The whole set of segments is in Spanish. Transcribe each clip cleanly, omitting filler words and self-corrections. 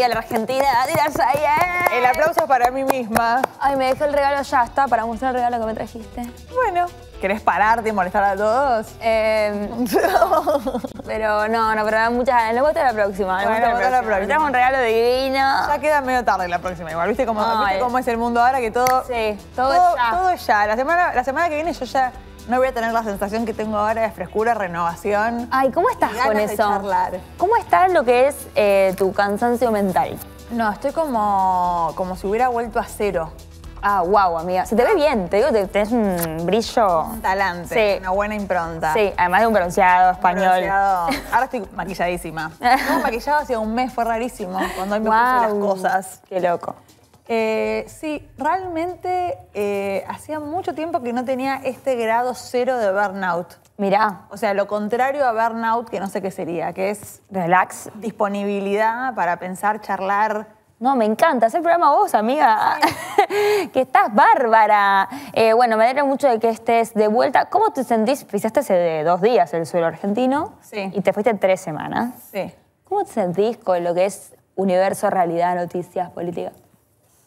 amiga la Argentina. ¡Tiras ahí! El aplauso es para mí misma. Ay, me dejé el regalo ya, está, para mostrar el regalo que me trajiste. Bueno, ¿querés pararte y molestar a todos? Pero no, pero me da muchas ganas. Nos gusta la próxima. Bueno, la próxima. Me trajo un regalo divino. Ya queda medio tarde la próxima igual. ¿Viste cómo es el mundo ahora? Que todo... Sí, todo es ya. Todo es ya. La semana que viene yo ya no voy a tener la sensación que tengo ahora de frescura, renovación. Ay, ¿cómo estás con eso? De charlar. ¿Cómo está lo que es tu cansancio mental? No, estoy como si hubiera vuelto a cero. Ah, wow, amiga. Se te ve bien, te digo, tenés un brillo. Un talante, sí. Una buena impronta. Sí, además de un bronceado español. Ahora estoy maquilladísima. Estuve maquillada hace un mes, fue rarísimo, cuando hoy me puse las cosas. Qué loco. Sí, realmente hacía mucho tiempo que no tenía este grado cero de burnout. Mirá. O sea, lo contrario a burnout, que no sé qué sería, que es relax, disponibilidad para pensar, charlar. No, me encanta hacer programa vos, amiga. Sí. Que estás bárbara. Bueno, me alegra mucho de que estés de vuelta. ¿Cómo te sentís? Pisaste hace 2 días el suelo argentino. Sí. Y te fuiste 3 semanas. Sí. ¿Cómo te sentís con lo que es universo, realidad, noticias, política?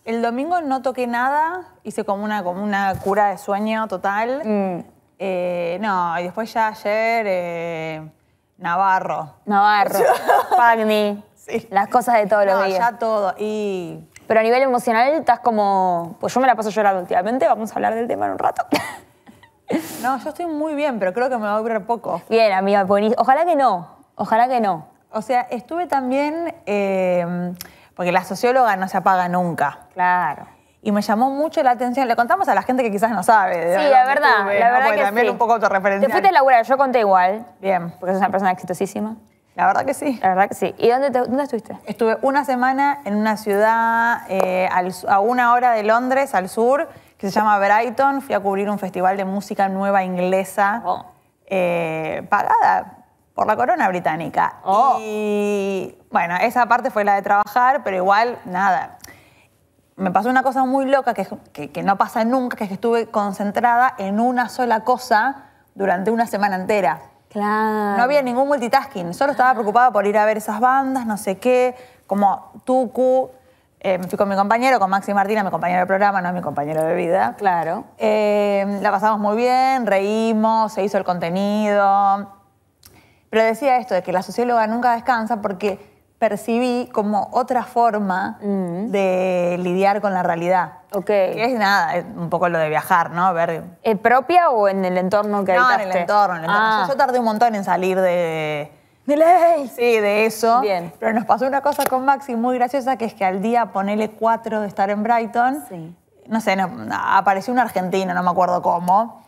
El domingo no toqué nada, hice como una cura de sueño total. No, y después ya ayer, Navarro. Pagni. Sí. Las cosas de todos los días. Ya todo. Pero a nivel emocional estás como... Pues yo me la paso llorando últimamente, vamos a hablar del tema en un rato. No, yo estoy muy bien, pero creo que me va a durar poco. Bien, amiga, ojalá que no. Ojalá que no. O sea, estuve también... porque la socióloga no se apaga nunca. Claro. Y me llamó mucho la atención. Le contamos a la gente que quizás no sabe. Sí, la verdad, la verdad porque que también sí. un poco autorreferencial. Te fuiste a laburar, yo conté igual. Bien. Porque sos una persona exitosísima. La verdad que sí. La verdad que sí. ¿Y dónde estuviste? Estuve una semana en una ciudad a 1 hora de Londres, al sur, que se llama Brighton. Fui a cubrir un festival de música nueva inglesa, pagada por la corona británica. Y bueno, esa parte fue la de trabajar, pero igual, nada. Me pasó una cosa muy loca que no pasa nunca, que es que estuve concentrada en una sola cosa durante una semana entera. Claro. No había ningún multitasking, solo estaba preocupada por ir a ver esas bandas, no sé qué, como Tucu. Me fui con mi compañero, con Maxi Martina, mi compañero de programa, no mi compañero de vida. Claro. La pasamos muy bien, reímos, se hizo el contenido. Pero decía esto de que la socióloga nunca descansa porque percibí como otra forma de lidiar con la realidad. Ok. Que es nada, es un poco lo de viajar, ¿no? Ver... ¿Propia o en el entorno que habitaste? No, en el entorno. Ah. Yo tardé un montón en salir de ley. Sí, de eso. Bien. Pero nos pasó una cosa con Maxi muy graciosa, que es que al día, ponele 4 de estar en Brighton, no sé, apareció un argentino, no me acuerdo cómo,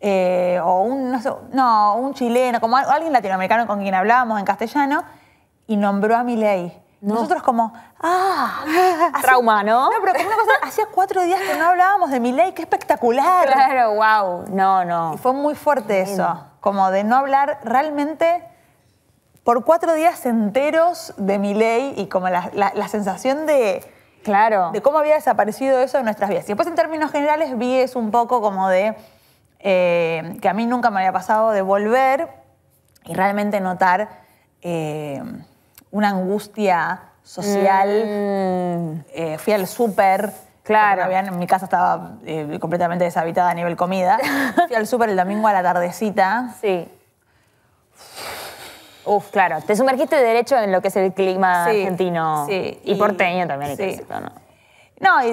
o un chileno, como alguien latinoamericano con quien hablábamos en castellano, y nombró a Milei. No. Nosotros como, trauma, ¿no? No, pero como una cosa, hacía 4 días que no hablábamos de Milei, qué espectacular. Claro, wow. No. Y fue muy fuerte eso, como de no hablar realmente por 4 días enteros de Milei y como la sensación de cómo había desaparecido eso de nuestras vidas. Y después en términos generales vi eso un poco como de que a mí nunca me había pasado de volver y realmente notar una angustia social. Fui al súper. Claro. Mi casa estaba completamente deshabitada a nivel comida. Fui al súper el domingo a la tardecita. Sí. Uf, claro. Te sumergiste derecho en lo que es el clima argentino. Sí. Y porteño también, hay que decirlo, ¿no? No,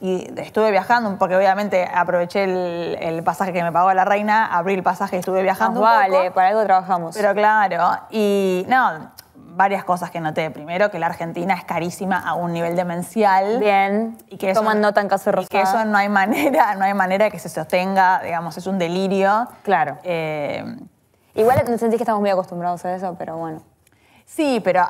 y estuve viajando, porque obviamente aproveché el pasaje que me pagó la reina, abrí el pasaje y estuve viajando un poco. Para algo trabajamos. Pero claro, y no, varias cosas que noté. Primero, que la Argentina es carísima a un nivel demencial. Bien. Y que toman nota en caso de Rosada. Y que eso no hay manera de que se sostenga, digamos, es un delirio. Claro. Igual sentís que estamos muy acostumbrados a eso, pero bueno. Sí, pero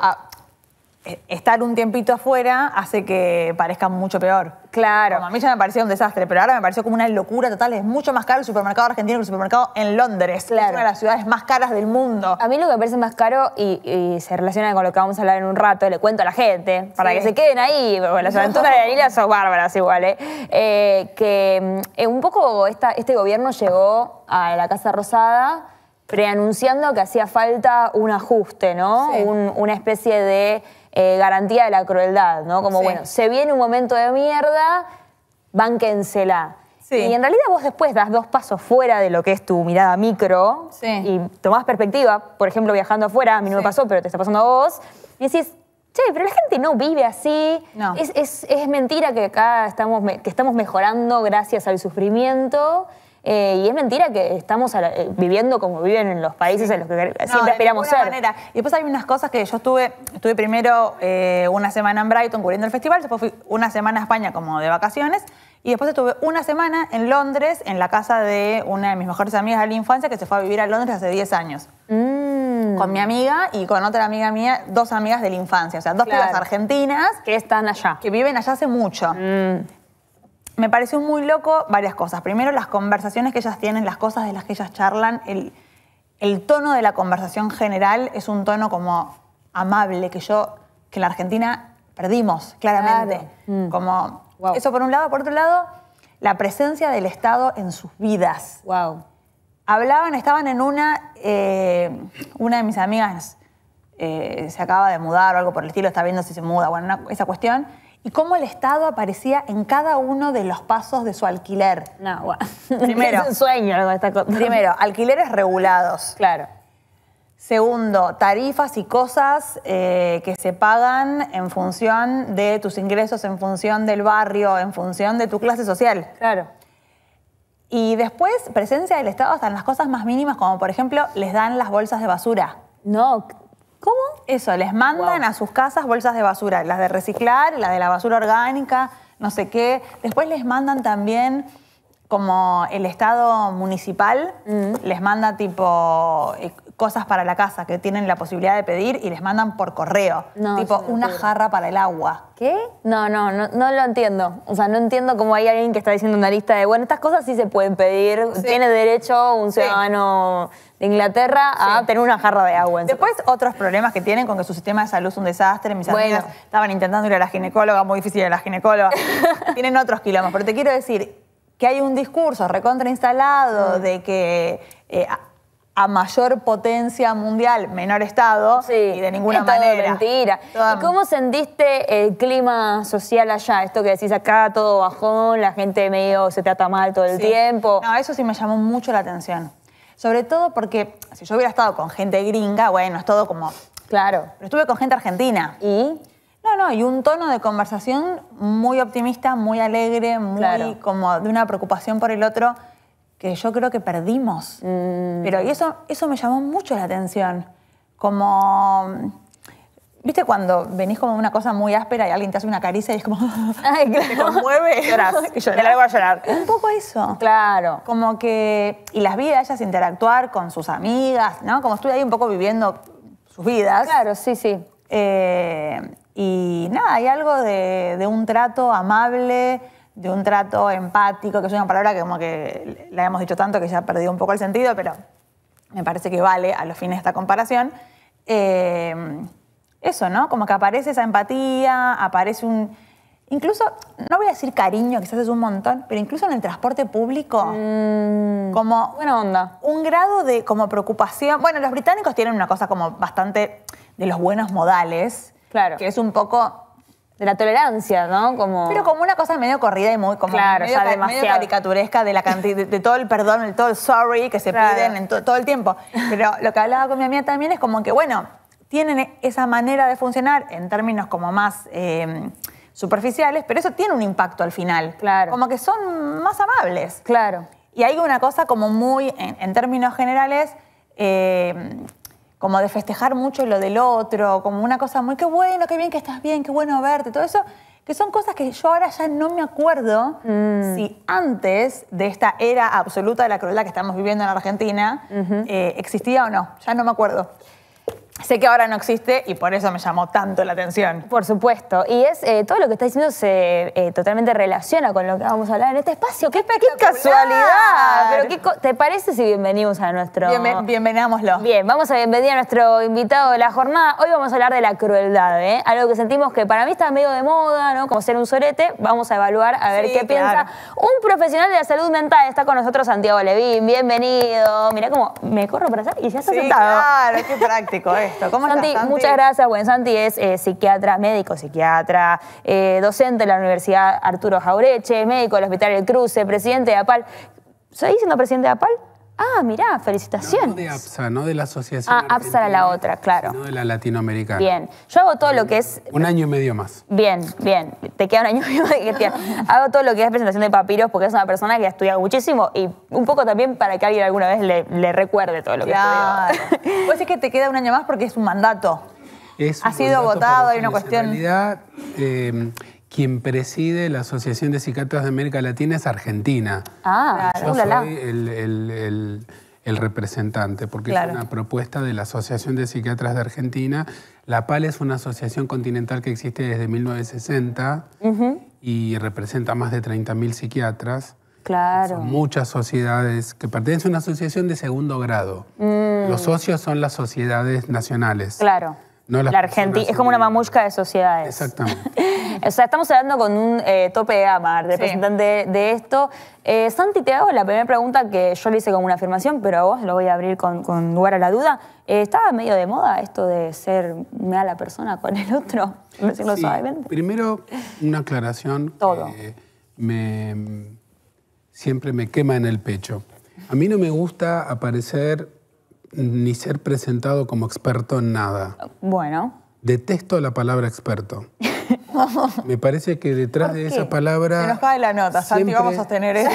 estar un tiempito afuera hace que parezca mucho peor. Claro. Como a mí ya me parecía un desastre, pero ahora me pareció como una locura total. Es mucho más caro el supermercado argentino que el supermercado en Londres. Claro. Es una de las ciudades más caras del mundo. A mí lo que me parece más caro, y se relaciona con lo que vamos a hablar en un rato, le cuento a la gente, para que se queden ahí, porque las aventuras de Daniela son bárbaras igual, que un poco este gobierno llegó a la Casa Rosada preanunciando que hacía falta un ajuste, ¿no? Sí. Una especie de garantía de la crueldad, ¿no? Como, Sí. bueno, se viene un momento de mierda, bánquensela. Sí. Y en realidad vos después das 2 pasos fuera de lo que es tu mirada micro Sí. y tomás perspectiva, por ejemplo, viajando afuera, a mí no me Sí. pasó, pero te está pasando a vos, y decís, che, pero la gente no vive así, No. es mentira que acá estamos mejorando gracias al sufrimiento, y es mentira que estamos viviendo como viven en los países en los que siempre aspiramos de ninguna ser. manera. Y después hay unas cosas que yo estuve primero una semana en Brighton cubriendo el festival, después fui una semana a España como de vacaciones, y después estuve una semana en Londres, en la casa de una de mis mejores amigas de la infancia que se fue a vivir a Londres hace 10 años. Con mi amiga y con otra amiga mía, 2 amigas de la infancia, o sea, 2 Claro. pibas argentinas Que están allá. que viven allá hace mucho. Me pareció muy loco varias cosas. Primero, las conversaciones que ellas tienen, las cosas de las que ellas charlan, el tono de la conversación general es un tono como amable, que en la Argentina perdimos, claramente. Claro. Como, Wow. eso por un lado. Por otro lado, la presencia del Estado en sus vidas. Wow. Estaban en una de mis amigas se acaba de mudar o algo por el estilo, está viendo si se muda, bueno, esa cuestión, y cómo el Estado aparecía en cada uno de los pasos de su alquiler. No, wow. Primero. Es un sueño algo de esta cosa. Primero, alquileres regulados. Claro. Segundo, tarifas y cosas que se pagan en función de tus ingresos, en función del barrio, en función de tu clase social. Claro. Y después, presencia del Estado hasta en las cosas más mínimas, como por ejemplo, les dan las bolsas de basura. No, ¿cómo? Eso, les mandan a sus casas bolsas de basura, las de reciclar, las de la basura orgánica, no sé qué. Después les mandan también, como el Estado municipal, les manda tipo cosas para la casa que tienen la posibilidad de pedir y les mandan por correo. No, tipo es una una locura. jarra para el agua. ¿Qué? No lo entiendo. O sea, no entiendo cómo hay alguien que está diciendo una lista de, bueno, estas cosas sí se pueden pedir. Sí. Tiene derecho un ciudadano de Inglaterra a Sí. tener una jarra de agua en su Después, otros problemas que tienen con que su sistema de salud es un desastre. Mis Bueno. amigas estaban intentando ir a la ginecóloga, muy difícil ir a la ginecóloga. Tienen otros quilombos. Pero te quiero decir que hay un discurso recontrainstalado de que a mayor potencia mundial, menor Estado, Sí, y de ninguna es todo manera. mentira. Toda- ¿Y cómo sentiste el clima social allá? Esto que decís acá, todo bajón, la gente medio se trata mal todo el Sí. tiempo. No, eso sí me llamó mucho la atención. Sobre todo porque si yo hubiera estado con gente gringa, bueno, es todo como... Claro. Pero estuve con gente argentina. ¿Y? Y un tono de conversación muy optimista, muy alegre, muy Claro. como de una preocupación por el otro que yo creo que perdimos. Pero y eso me llamó mucho la atención. Como, ¿viste cuando venís como una cosa muy áspera y alguien te hace una caricia y es como, Ay, te conmueve? Llorás. Llorás. Te largo a llorar. Un poco eso. Claro. Como que, y las vi a ellas interactuar con sus amigas, ¿no? Como estuve ahí un poco viviendo sus vidas. Claro, sí, sí. Y nada, hay algo de un trato amable, de un trato empático, que es una palabra que como que la hemos dicho tanto que ya ha perdido un poco el sentido, pero me parece que vale a los fines de esta comparación. Eso, ¿no? Como que aparece esa empatía, aparece un... Incluso, no voy a decir cariño, quizás es un montón, pero incluso en el transporte público, como Buena onda. un grado de como preocupación. Bueno, los británicos tienen una cosa como bastante de los buenos modales, Claro. que es un poco... De la tolerancia, ¿no? Como... Pero como una cosa medio corrida y muy como Claro, medio, ya medio demasiado. caricaturesca de la cantidad, de todo el perdón, de todo el sorry que se Claro. piden en todo el tiempo. Pero lo que hablaba con mi amiga también es como que, bueno, tienen esa manera de funcionar en términos como más superficiales, pero eso tiene un impacto al final. Claro. Como que son más amables. Claro. Y hay una cosa como muy, en términos generales, como de festejar mucho lo del otro, como una cosa muy, qué bueno, qué bien que estás bien, qué bueno verte, todo eso, que son cosas que yo ahora ya no me acuerdo si antes de esta era absoluta de la crueldad que estamos viviendo en Argentina existía o no, ya no me acuerdo. Sé que ahora no existe y por eso me llamó tanto la atención. Por supuesto. Y es todo lo que está diciendo se totalmente relaciona con lo que vamos a hablar en este espacio. ¡Qué casualidad! Pero ¿te parece si bienvenimos a nuestro... Bienvenámoslo. Bien, vamos a bienvenir a nuestro invitado de la jornada. Hoy vamos a hablar de la crueldad, ¿eh? Algo que sentimos que para mí está medio de moda, ¿no? Como ser un sorete. Vamos a evaluar a ver Sí, qué claro. piensa. Un profesional de la salud mental está con nosotros, Santiago Levín. Bienvenido. Mirá cómo me corro para allá y ya está Sí, sentado. claro, qué práctico esto. supuesto. ¿Cómo Santi, estás, Santi? Muchas gracias. Bueno, Santi es psiquiatra, médico, psiquiatra, docente de la Universidad Arturo Jaureche, médico del Hospital El Cruce, presidente de APAL. ¿Seguís siendo presidente de APAL? Ah, mirá, felicitaciones. No de APSA, no de la Asociación APSA era la otra, claro. Sino de la latinoamericana. Bien. Yo hago todo lo que es... 1 año y medio más. Bien, bien. Te queda 1 año y medio de gestión. Hago todo lo que es presentación de papiros porque es una persona que ha estudiado muchísimo y un poco también para que alguien alguna vez le recuerde todo lo que estudió. Vos decís que te queda 1 año más porque es un mandato. Ha sido votado, hay una cuestión... En realidad, quien preside la Asociación de Psiquiatras de América Latina es Argentina. Ah, yo soy el representante, porque es una propuesta de la Asociación de Psiquiatras de Argentina. La APAL es una asociación continental que existe desde 1960 y representa más de 30.000 psiquiatras. Claro. Son muchas sociedades que pertenecen a una asociación de segundo grado. Los socios son las sociedades nacionales. Claro. No la Argentina es como una mamushka de sociedades. Exactamente. O sea, estamos hablando con un tope de gama, representante de esto. Santi, te hago la primera pregunta que yo le hice como una afirmación, pero a vos lo voy a abrir con lugar a la duda. ¿Estaba medio de moda esto de ser mala persona con el otro? Decirlo suavemente. Primero, una aclaración que siempre me quema en el pecho. A mí no me gusta aparecer ni ser presentado como experto en nada. Bueno. Detesto la palabra experto. Me parece que detrás de esa palabra... Se nos cae la nota, Santi, vamos a sostener eso.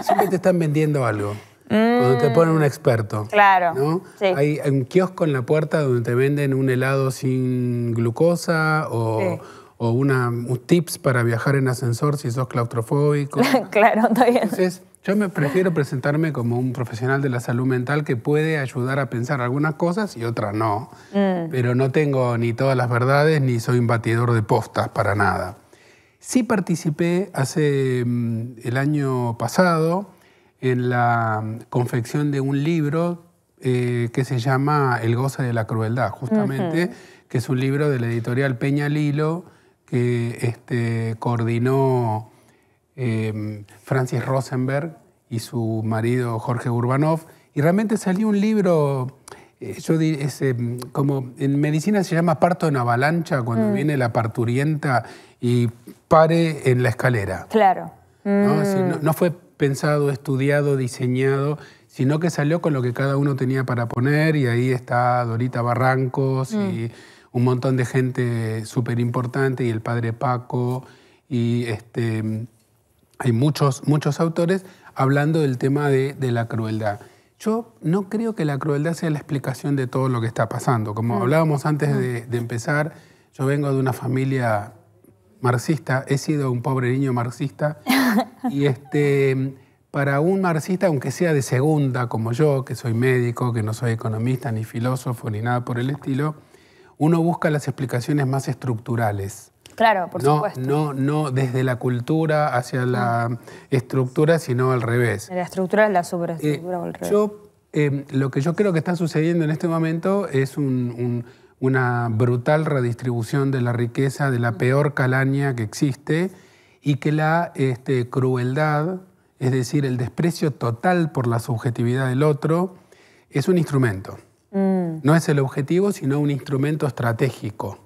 Siempre te están vendiendo algo. Cuando te ponen un experto. Claro. ¿no? Sí. Hay un kiosco en la puerta donde te venden un helado sin glucosa o un tips para viajar en ascensor si sos claustrofóbico. Claro, está bien. Entonces, yo me prefiero presentarme como un profesional de la salud mental que puede ayudar a pensar algunas cosas y otras no. Pero no tengo ni todas las verdades ni soy un batidor de postas para nada. Sí participé hace el año pasado en la confección de un libro que se llama El goce de la crueldad, justamente, que es un libro de la editorial Peña Lilo que coordinó Francis Rosenberg y su marido Jorge Urbanov, y realmente salió un libro, como en medicina se llama parto en avalancha, cuando viene la parturienta y pare en la escalera. Claro. No fue pensado, estudiado, diseñado, sino que salió con lo que cada uno tenía para poner, y ahí está Dorita Barrancos y un montón de gente súper importante, y el padre Paco, y hay muchos autores hablando del tema de la crueldad. Yo no creo que la crueldad sea la explicación de todo lo que está pasando. Como hablábamos antes de empezar, yo vengo de una familia marxista, he sido un pobre niño marxista, y para un marxista, aunque sea de segunda como yo, que soy médico, que no soy economista, ni filósofo, ni nada por el estilo, uno busca las explicaciones más estructurales. Claro, por supuesto. No desde la cultura hacia la estructura, sino al revés. La estructura es la superestructura o al revés. Lo que yo creo que está sucediendo en este momento es una brutal redistribución de la riqueza, de la peor calaña que existe, y que la crueldad, es decir, el desprecio total por la subjetividad del otro, es un instrumento. No es el objetivo, sino un instrumento estratégico.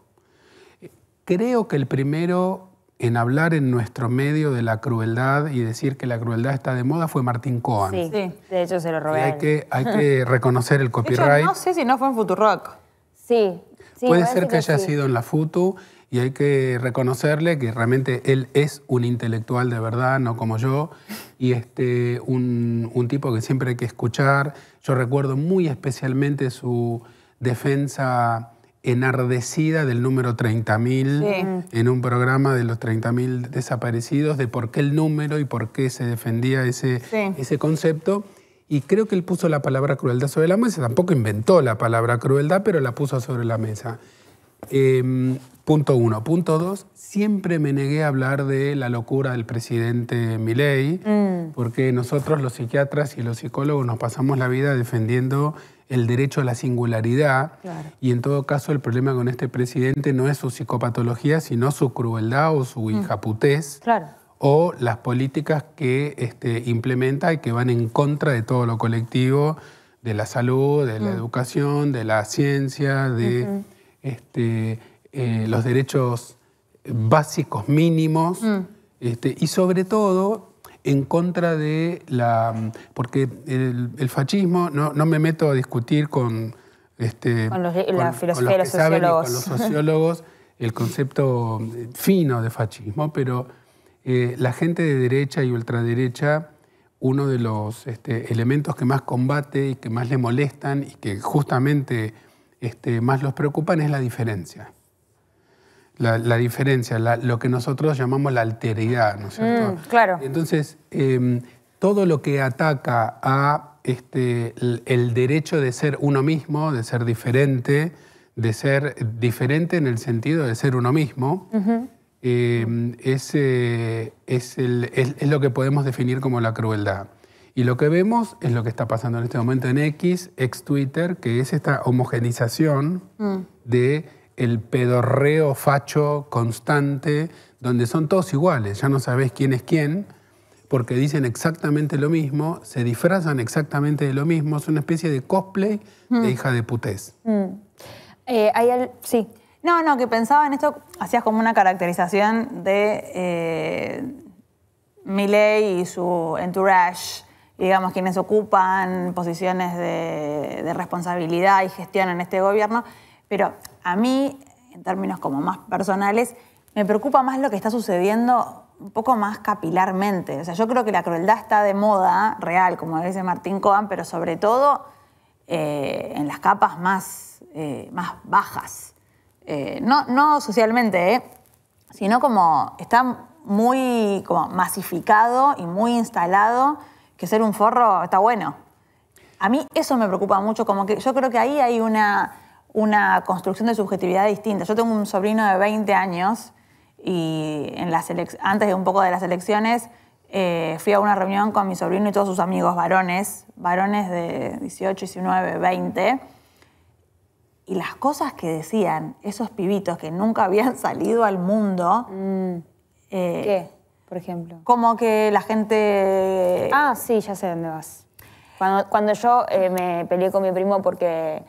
Creo que el primero en hablar en nuestro medio de la crueldad y decir que la crueldad está de moda fue Martín Cohen. Sí, de hecho se lo robé. Hay que reconocer el copyright. Yo no sé si no fue en Futurock. Sí. Puede ser que haya sido en la Futu, y hay que reconocerle que realmente él es un intelectual de verdad, no como yo, y un tipo que siempre hay que escuchar. Yo recuerdo muy especialmente su defensa enardecida del número 30.000 en un programa de los 30.000 desaparecidos, de por qué el número y por qué se defendía ese concepto. Y creo que él puso la palabra crueldad sobre la mesa. Tampoco inventó la palabra crueldad, pero la puso sobre la mesa. Punto 1. Punto 2, siempre me negué a hablar de la locura del presidente Milei, porque nosotros los psiquiatras y los psicólogos nos pasamos la vida defendiendo el derecho a la singularidad, y en todo caso el problema con este presidente no es su psicopatología, sino su crueldad o su hijaputez, o las políticas que implementa y que van en contra de todo lo colectivo, de la salud, de la educación, de la ciencia, de los derechos básicos mínimos, y sobre todo en contra de porque el fascismo, no me meto a discutir con la filosofía de los sociólogos. Con los sociólogos el concepto fino de fascismo, pero la gente de derecha y ultraderecha, uno de los elementos que más combate y que más le molestan y que justamente más los preocupan es la diferencia. La diferencia, lo que nosotros llamamos la alteridad, ¿no es cierto? Claro. Entonces, todo lo que ataca a el derecho de ser uno mismo, de ser diferente en el sentido de ser uno mismo, es lo que podemos definir como la crueldad. Y lo que vemos es lo que está pasando en este momento en ex Twitter, que es esta homogenización de el pedorreo facho constante, donde son todos iguales, ya no sabés quién es quién, porque dicen exactamente lo mismo, se disfrazan exactamente de lo mismo, es una especie de cosplay de hija de putés. Sí. No, que pensaba en esto, hacías como una caracterización de Milei y su entourage, digamos, quienes ocupan posiciones de responsabilidad y gestión en este gobierno, pero a mí, en términos como más personales, me preocupa más lo que está sucediendo un poco más capilarmente. O sea, yo creo que la crueldad está de moda, real, como dice Martín Cohen, pero sobre todo en las capas más bajas. No socialmente, sino como está muy como masificado y muy instalado que ser un forro está bueno. A mí eso me preocupa mucho, como que yo creo que ahí hay una construcción de subjetividad distinta. Yo tengo un sobrino de 20 años y antes de un poco de las elecciones fui a una reunión con mi sobrino y todos sus amigos varones de 18, 19, 20, y las cosas que decían esos pibitos que nunca habían salido al mundo... ¿Qué, por ejemplo? Como que la gente... Sí, ya sé dónde vas. Cuando yo me peleé con mi primo porque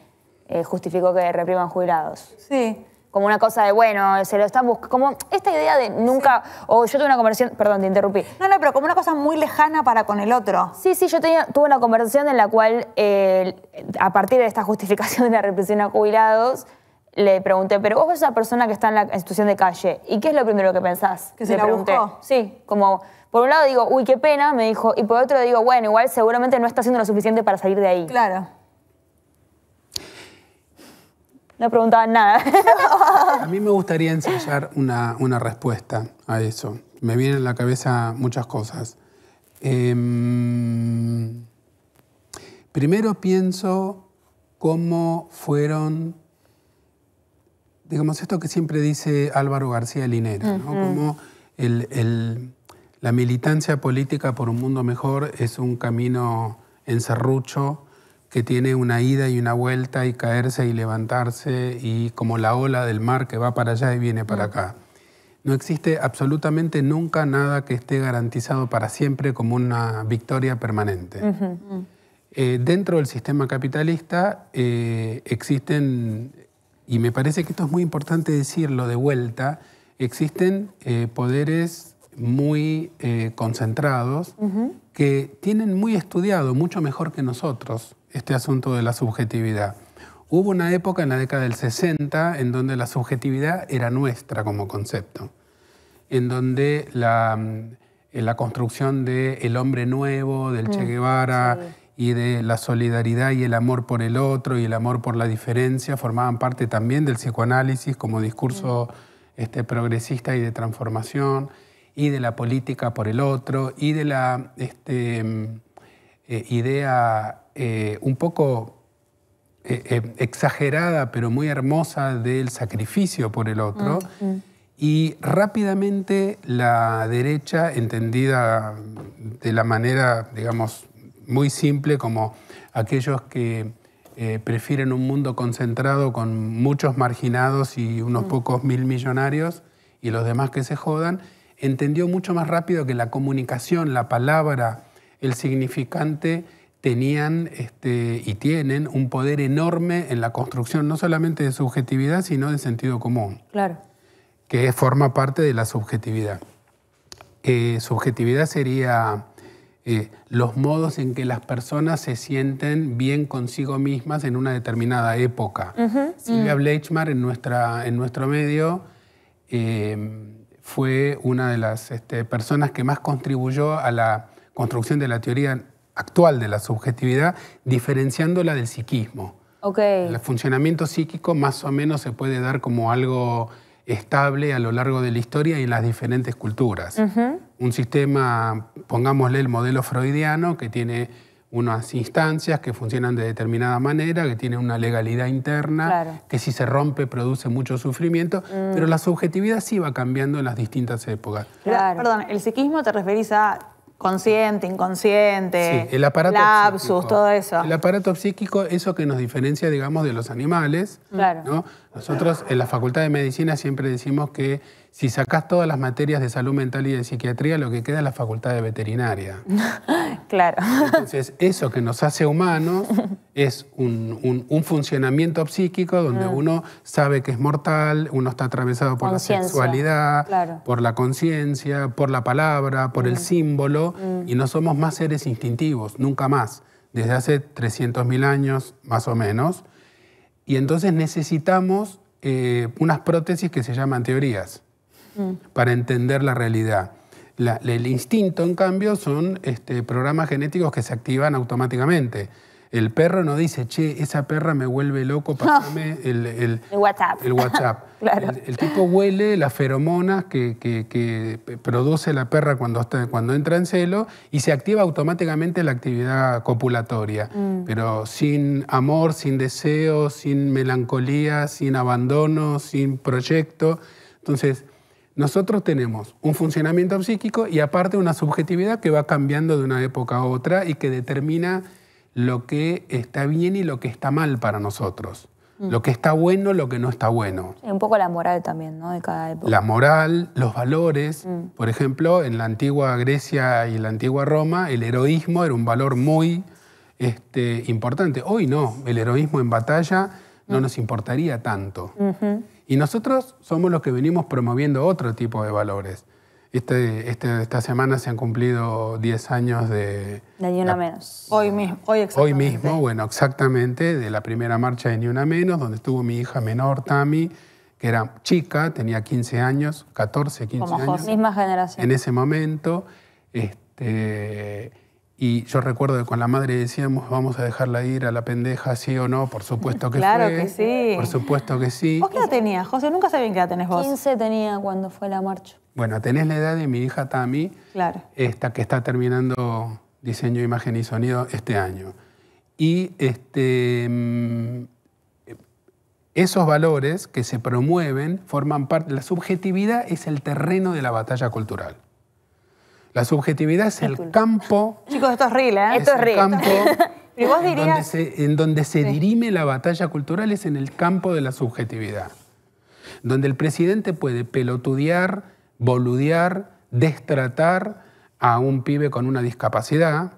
justificó que repriman jubilados. Sí. Como una cosa de, bueno, se lo están buscando. Como esta idea de nunca... Sí. O yo tuve una conversación... Perdón, te interrumpí. No, pero como una cosa muy lejana para con el otro. Sí, yo tuve una conversación en la cual, a partir de esta justificación de la represión a jubilados, le pregunté, pero vos ves a una persona que está en la situación de calle, ¿y qué es lo primero que pensás? ¿Que se la buscó? Sí, como... Por un lado digo, uy, qué pena, me dijo, y por otro digo, bueno, igual seguramente no está haciendo lo suficiente para salir de ahí. Claro. No preguntaban nada. A mí me gustaría ensayar una respuesta a eso. Me vienen a la cabeza muchas cosas. Primero pienso cómo fueron, digamos, esto que siempre dice Álvaro García Linera, ¿no? Cómo la militancia política por un mundo mejor es un camino en serrucho que tiene una ida y una vuelta y caerse y levantarse y como la ola del mar que va para allá y viene para acá. No existe absolutamente nunca nada que esté garantizado para siempre como una victoria permanente. Dentro del sistema capitalista existen, y me parece que esto es muy importante decirlo de vuelta, existen poderes muy concentrados que tienen muy estudiado, mucho mejor que nosotros, este asunto de la subjetividad. Hubo una época en la década del 60 en donde la subjetividad era nuestra como concepto, en donde la construcción del hombre nuevo, del Che Guevara y de la solidaridad y el amor por el otro y el amor por la diferencia formaban parte también del psicoanálisis como discurso progresista y de transformación, y de la política por el otro, y de la idea un poco exagerada, pero muy hermosa del sacrificio por el otro. Y rápidamente la derecha, entendida de la manera, digamos, muy simple, como aquellos que prefieren un mundo concentrado con muchos marginados y unos pocos mil millonarios, y los demás que se jodan, entendió mucho más rápido que la comunicación, la palabra, el significante, tenían y tienen un poder enorme en la construcción no solamente de subjetividad, sino de sentido común. Claro. Que forma parte de la subjetividad. Subjetividad sería los modos en que las personas se sienten bien consigo mismas en una determinada época. Silvia Bleichmar en nuestro medio fue una de las personas que más contribuyó a la construcción de la teoría actual de la subjetividad, diferenciándola del psiquismo. Okay. El funcionamiento psíquico más o menos se puede dar como algo estable a lo largo de la historia y en las diferentes culturas. Un sistema, pongámosle el modelo freudiano, que tiene unas instancias que funcionan de determinada manera, que tiene una legalidad interna, claro, que si se rompe produce mucho sufrimiento, pero la subjetividad sí va cambiando en las distintas épocas. Claro. Perdón, ¿el psiquismo te referís a consciente, inconsciente, sí, el aparato lapsus, psíquico, todo eso? El aparato psíquico, eso que nos diferencia, digamos, de los animales. Claro. ¿No? Nosotros en la Facultad de Medicina siempre decimos que si sacás todas las materias de salud mental y de psiquiatría, lo que queda es la Facultad de Veterinaria. Claro. Entonces, eso que nos hace humanos es un funcionamiento psíquico donde uno sabe que es mortal, uno está atravesado por la sexualidad, claro, por la conciencia, por la palabra, por el símbolo, y no somos más seres instintivos, nunca más, desde hace 300.000 años más o menos. Y entonces necesitamos unas prótesis que se llaman teorías para entender la realidad. El instinto, en cambio, son programas genéticos que se activan automáticamente. El perro no dice, che, esa perra me vuelve loco, pásame el WhatsApp. El WhatsApp. Claro. El tipo huele las feromonas que produce la perra cuando entra en celo y se activa automáticamente la actividad copulatoria. Pero sin amor, sin deseo, sin melancolía, sin abandono, sin proyecto. Entonces, nosotros tenemos un funcionamiento psíquico y aparte una subjetividad que va cambiando de una época a otra y que determina lo que está bien y lo que está mal para nosotros. Lo que está bueno, lo que no está bueno. Y un poco la moral también, ¿no? De cada época. La moral, los valores. Por ejemplo, en la antigua Grecia y la antigua Roma, el heroísmo era un valor muy importante. Hoy no, el heroísmo en batalla no nos importaría tanto. Y nosotros somos los que venimos promoviendo otro tipo de valores. Esta semana se han cumplido 10 años de Ni Una Menos. Hoy mismo. Hoy mismo, bueno, exactamente, de la primera marcha de Ni Una Menos, donde estuvo mi hija menor, Tami, que era chica, tenía 15 años, 14, 15 años. Misma generación. En ese momento. Y yo recuerdo que con la madre decíamos, vamos a dejarla ir a la pendeja, sí o no, por supuesto que claro fue. Que sí. Por supuesto que sí. ¿Vos qué edad tenías, José? Nunca sabía qué edad tenés vos. 15 tenía cuando fue la marcha. Bueno, tenés la edad de mi hija Tami, claro, que está terminando diseño, imagen y sonido este año. Y esos valores que se promueven forman parte. La subjetividad es el terreno de la batalla cultural. La subjetividad es el campo. Chicos, esto es real, ¿eh? Esto es real. Campo ¿Y vos dirías? en donde se dirime la batalla cultural es en el campo de la subjetividad. Donde el presidente puede pelotudear, boludear, destratar a un pibe con una discapacidad.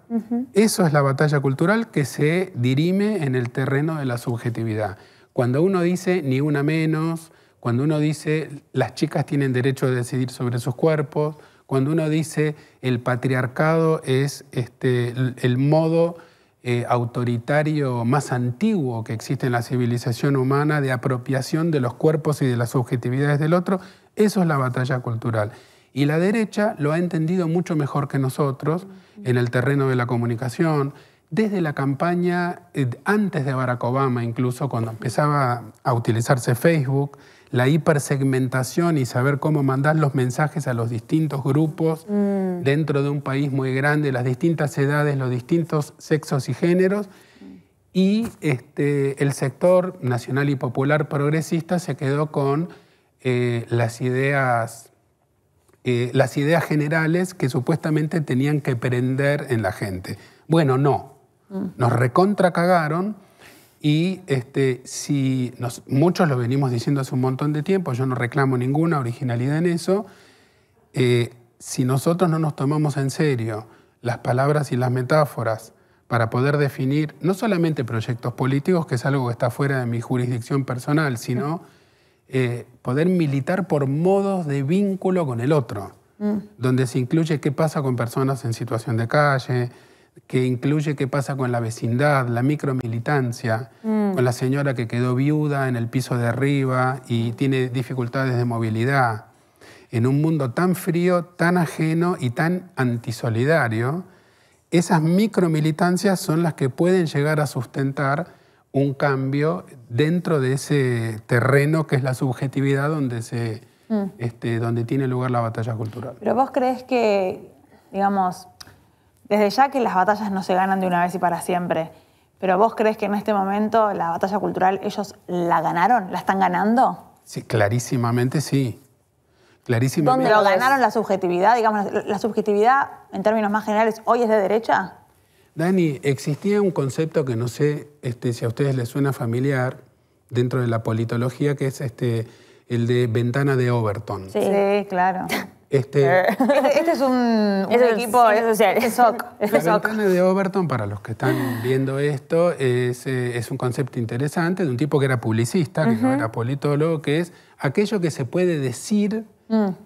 Eso es la batalla cultural que se dirime en el terreno de la subjetividad. Cuando uno dice ni una menos, cuando uno dice las chicas tienen derecho a decidir sobre sus cuerpos, cuando uno dice el patriarcado es el modo autoritario más antiguo que existe en la civilización humana de apropiación de los cuerpos y de las subjetividades del otro, eso es la batalla cultural. Y la derecha lo ha entendido mucho mejor que nosotros en el terreno de la comunicación, desde la campaña, antes de Barack Obama incluso, cuando empezaba a utilizarse Facebook, la hipersegmentación y saber cómo mandar los mensajes a los distintos grupos dentro de un país muy grande, las distintas edades, los distintos sexos y géneros. Y el sector nacional y popular progresista se quedó con las ideas generales que supuestamente tenían que prender en la gente. Bueno, no. Nos recontracagaron. Y muchos lo venimos diciendo hace un montón de tiempo, yo no reclamo ninguna originalidad en eso, si nosotros no nos tomamos en serio las palabras y las metáforas para poder definir no solamente proyectos políticos, que es algo que está fuera de mi jurisdicción personal, sino poder militar por modos de vínculo con el otro, donde se incluye qué pasa con personas en situación de calle, que incluye qué pasa con la vecindad, la micromilitancia, con la señora que quedó viuda en el piso de arriba y tiene dificultades de movilidad. En un mundo tan frío, tan ajeno y tan antisolidario, esas micromilitancias son las que pueden llegar a sustentar un cambio dentro de ese terreno que es la subjetividad donde tiene lugar la batalla cultural. Pero vos crees que, digamos, desde ya que las batallas no se ganan de una vez y para siempre, pero vos crees que en este momento la batalla cultural ellos la ganaron, la están ganando? Sí, clarísimamente sí. Clarísimamente. ¿Pero ganaron la subjetividad? Digamos, la subjetividad, en términos más generales, ¿hoy es de derecha? Dani, existía un concepto que no sé si a ustedes les suena familiar dentro de la politología, que es el de ventana de Overton. Sí, claro. Este es un equipo social. La ventana de Overton, para los que están viendo esto, es un concepto interesante de un tipo que era publicista, que no era politólogo, que es aquello que se puede decir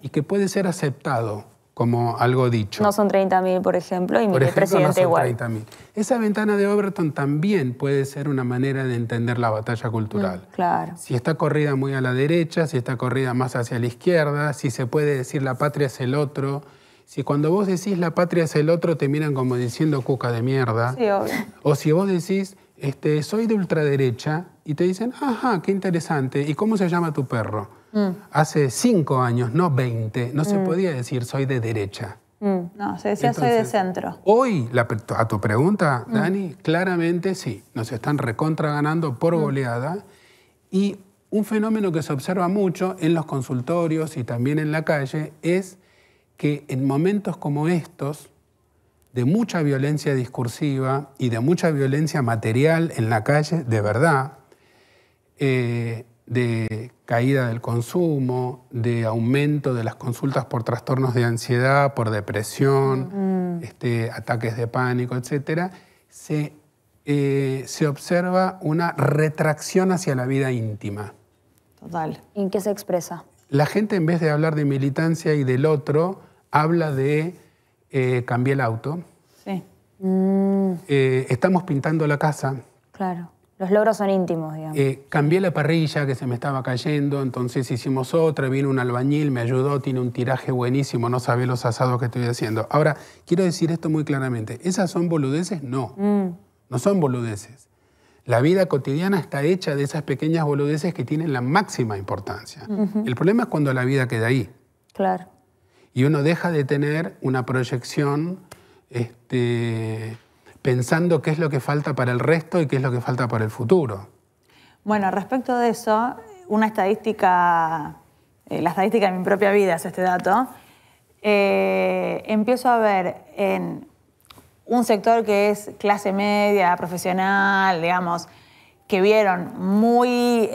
y que puede ser aceptado como algo dicho. No son 30.000, por ejemplo, y mi presidente no son igual. 30.000. Esa ventana de Overton también puede ser una manera de entender la batalla cultural. Claro. Si está corrida muy a la derecha, si está corrida más hacia la izquierda, si se puede decir la patria es el otro. Si cuando vos decís la patria es el otro te miran como diciendo cuca de mierda. Sí, obvio. O si vos decís soy de ultraderecha y te dicen, ajá, qué interesante, ¿y cómo se llama tu perro? Hace 5 años, no 20, no se podía decir soy de derecha. No, se decía soy de centro. Hoy, a tu pregunta, Dani, claramente sí, nos están recontra ganando por goleada. Y un fenómeno que se observa mucho en los consultorios y también en la calle es que en momentos como estos, de mucha violencia discursiva y de mucha violencia material en la calle, de verdad, de caída del consumo, de aumento de las consultas por trastornos de ansiedad, por depresión, ataques de pánico, etc., se observa una retracción hacia la vida íntima. Total. ¿Y en qué se expresa? La gente, en vez de hablar de militancia y del otro, habla de cambié el auto, sí. Estamos pintando la casa. Claro. Los logros son íntimos, digamos. Cambié la parrilla que se me estaba cayendo, entonces hicimos otra, vino un albañil, me ayudó, tiene un tiraje buenísimo, no sabe los asados que estoy haciendo. Ahora, quiero decir esto muy claramente. ¿Esas son boludeces? No. No son boludeces. La vida cotidiana está hecha de esas pequeñas boludeces que tienen la máxima importancia. El problema es cuando la vida queda ahí. Claro. Y uno deja de tener una proyección pensando qué es lo que falta para el resto y qué es lo que falta para el futuro. Bueno, respecto de eso, una estadística, la estadística de mi propia vida es este dato, empiezo a ver en un sector que es clase media, profesional, digamos, que vieron muy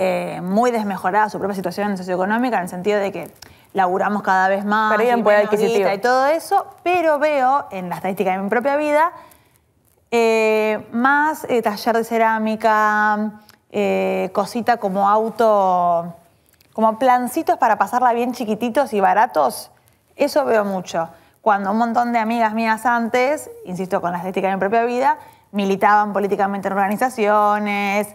desmejorada su propia situación socioeconómica, en el sentido de que laburamos cada vez más, perdían poder adquisitivo y todo eso, pero veo en la estadística de mi propia vida más taller de cerámica, cosita como auto, como plancitos para pasarla bien chiquititos y baratos. Eso veo mucho. Cuando un montón de amigas mías antes, insisto, con la estética de mi propia vida, militaban políticamente en organizaciones,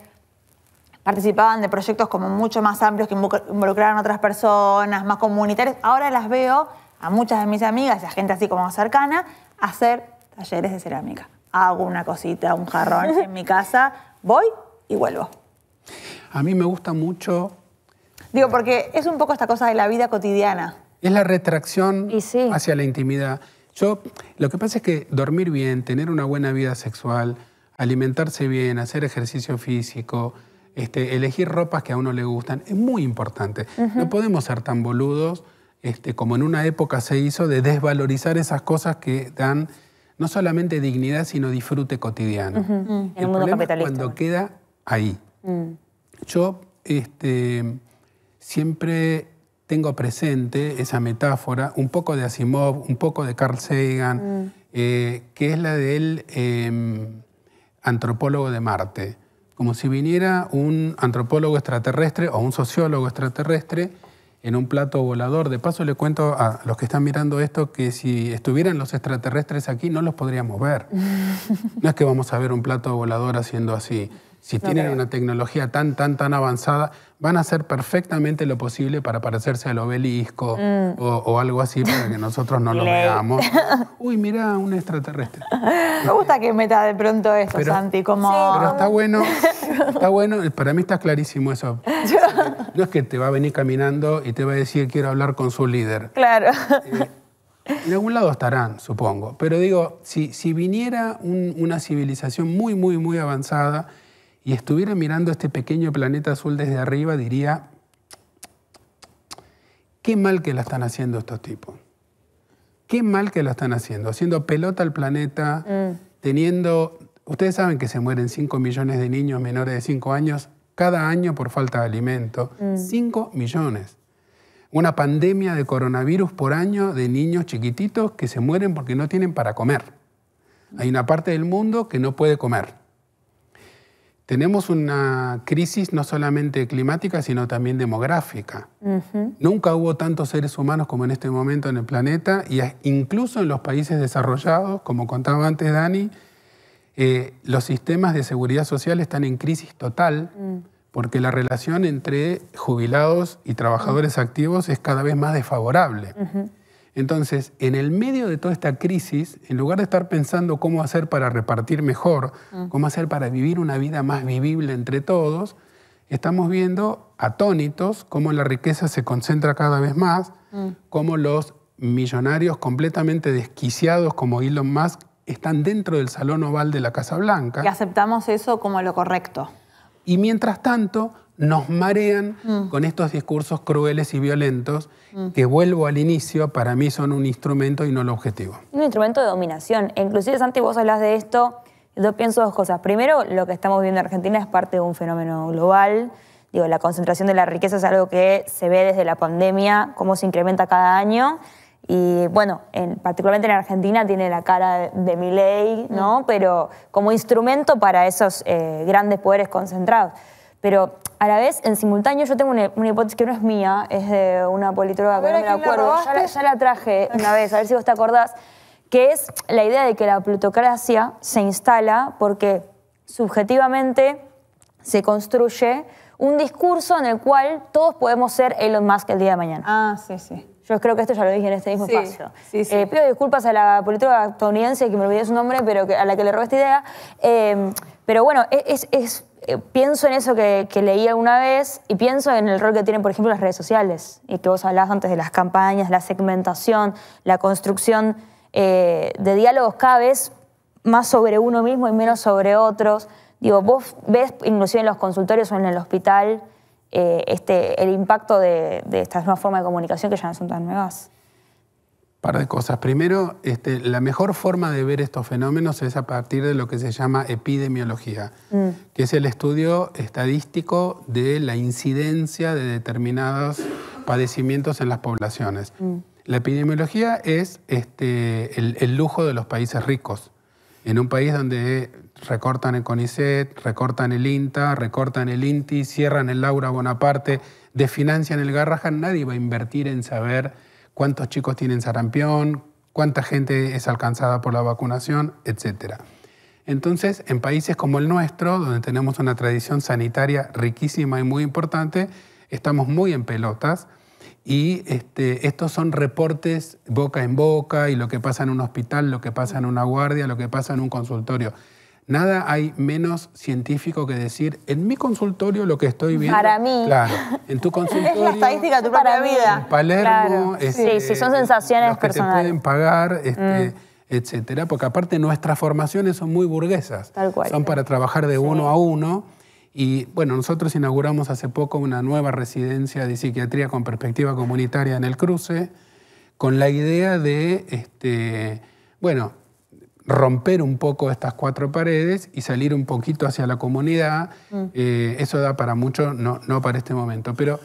participaban de proyectos como mucho más amplios que involucraran a otras personas, más comunitarios. Ahora las veo a muchas de mis amigas y a gente así como cercana hacer talleres de cerámica. Hago una cosita, un jarrón en mi casa, voy y vuelvo. A mí me gusta mucho... Digo, porque es un poco esta cosa de la vida cotidiana. Es la retracción hacia la intimidad. Lo que pasa es que dormir bien, tener una buena vida sexual, alimentarse bien, hacer ejercicio físico, elegir ropas que a uno le gustan, es muy importante. No podemos ser tan boludos como en una época se hizo de desvalorizar esas cosas que dan no solamente dignidad, sino disfrute cotidiano. En un mundo capitalista. Cuando queda ahí. Yo siempre tengo presente esa metáfora, un poco de Asimov, un poco de Carl Sagan, que es la de él antropólogo de Marte, como si viniera un antropólogo extraterrestre o un sociólogo extraterrestre en un plato volador. De paso le cuento a los que están mirando esto que si estuvieran los extraterrestres aquí no los podríamos ver. No es que vamos a ver un plato volador haciendo así. Si tienen una tecnología tan avanzada, van a hacer perfectamente lo posible para parecerse al obelisco o algo así para que nosotros no lo veamos. Uy, mira, un extraterrestre. Me gusta que meta de pronto esto, pero, Santi, como... Pero está bueno, para mí está clarísimo eso. No es que te va a venir caminando y te va a decir quiero hablar con su líder. Claro. En algún lado estarán, supongo. Pero digo, si viniera una civilización muy avanzada y estuviera mirando este pequeño planeta azul desde arriba, diría, qué mal que la están haciendo estos tipos. Qué mal que la están haciendo pelota al planeta, teniendo... Ustedes saben que se mueren 5 millones de niños menores de 5 años cada año por falta de alimento. 5 millones. Una pandemia de coronavirus por año de niños chiquititos que se mueren porque no tienen para comer. Hay una parte del mundo que no puede comer. Tenemos una crisis no solamente climática, sino también demográfica. Nunca hubo tantos seres humanos como en este momento en el planeta, y incluso en los países desarrollados, como contaba antes Dani, los sistemas de seguridad social están en crisis total, porque la relación entre jubilados y trabajadores activos es cada vez más desfavorable. Entonces, en el medio de toda esta crisis, en lugar de estar pensando cómo hacer para repartir mejor, cómo hacer para vivir una vida más vivible entre todos, estamos viendo atónitos cómo la riqueza se concentra cada vez más, cómo los millonarios completamente desquiciados como Elon Musk están dentro del Salón Oval de la Casa Blanca. Y aceptamos eso como lo correcto. Y mientras tanto nos marean con estos discursos crueles y violentos que, vuelvo al inicio, para mí son un instrumento y no el objetivo. Un instrumento de dominación. Inclusive, Santi, vos hablas de esto, yo pienso dos cosas. Primero, lo que estamos viendo en Argentina es parte de un fenómeno global. Digo, la concentración de la riqueza es algo que se ve desde la pandemia, cómo se incrementa cada año. Y bueno, particularmente en Argentina tiene la cara de Milei, ¿no? Pero como instrumento para esos grandes poderes concentrados. Pero a la vez, en simultáneo, yo tengo una hipótesis que no es mía, es de una politóloga que no me la acuerdo. Ya la traje una vez, a ver si vos te acordás, que es la idea de que la plutocracia se instala porque subjetivamente se construye un discurso en el cual todos podemos ser Elon Musk el día de mañana. Ah, sí. Yo creo que esto ya lo dije en este mismo espacio. Sí. Pido disculpas a la politóloga estadounidense, que me olvidé su nombre, pero a la que le robé esta idea. Pero bueno, pienso en eso que leí alguna vez y pienso en el rol que tienen, por ejemplo, las redes sociales. Y que vos hablabas antes de las campañas, la segmentación, la construcción de diálogos cada vez más sobre uno mismo y menos sobre otros. Digo, vos ves, inclusive en los consultorios o en el hospital, el impacto de estas nuevas formas de comunicación que ya no son tan nuevas. Par de cosas. Primero, la mejor forma de ver estos fenómenos es a partir de lo que se llama epidemiología, que es el estudio estadístico de la incidencia de determinados padecimientos en las poblaciones. La epidemiología es el lujo de los países ricos. En un país donde recortan el CONICET, recortan el INTA, recortan el INTI, cierran el Laura Bonaparte, desfinancian el Garrahan, nadie va a invertir en saber cuántos chicos tienen sarampión, cuánta gente es alcanzada por la vacunación, etc. Entonces, en países como el nuestro, donde tenemos una tradición sanitaria riquísima y muy importante, estamos muy en pelotas. Y estos son reportes boca en boca y lo que pasa en un hospital, lo que pasa en una guardia, lo que pasa en un consultorio. Nada hay menos científico que decir, en mi consultorio lo que estoy viendo... Para mí. Claro, en tu consultorio... Es la estadística de tu propia vida. En Palermo... Claro. Sí, son sensaciones personales. Los que te pueden pagar, etcétera. Porque aparte nuestras formaciones son muy burguesas. Tal cual. Son para trabajar de uno a uno. Y bueno, nosotros inauguramos hace poco una nueva residencia de psiquiatría con perspectiva comunitaria en El Cruce, con la idea de, romper un poco estas 4 paredes y salir un poquito hacia la comunidad. Eso da para mucho, no para este momento. Pero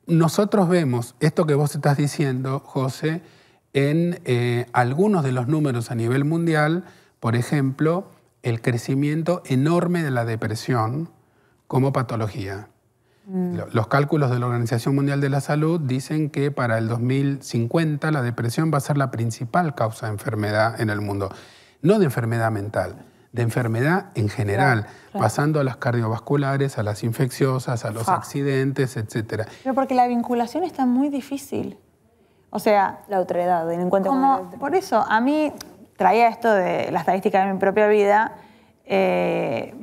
nosotros vemos esto que vos estás diciendo, José, en algunos de los números a nivel mundial, por ejemplo, el crecimiento enorme de la depresión como patología. Los cálculos de la Organización Mundial de la Salud dicen que para el 2050 la depresión va a ser la principal causa de enfermedad en el mundo. No de enfermedad mental, de enfermedad en general, pasando a las cardiovasculares, a las infecciosas, a los accidentes, etc. Pero porque la vinculación está muy difícil. O sea, la otredad, el encuentro con el otro. Por eso, a mí traía esto de la estadística de mi propia vida,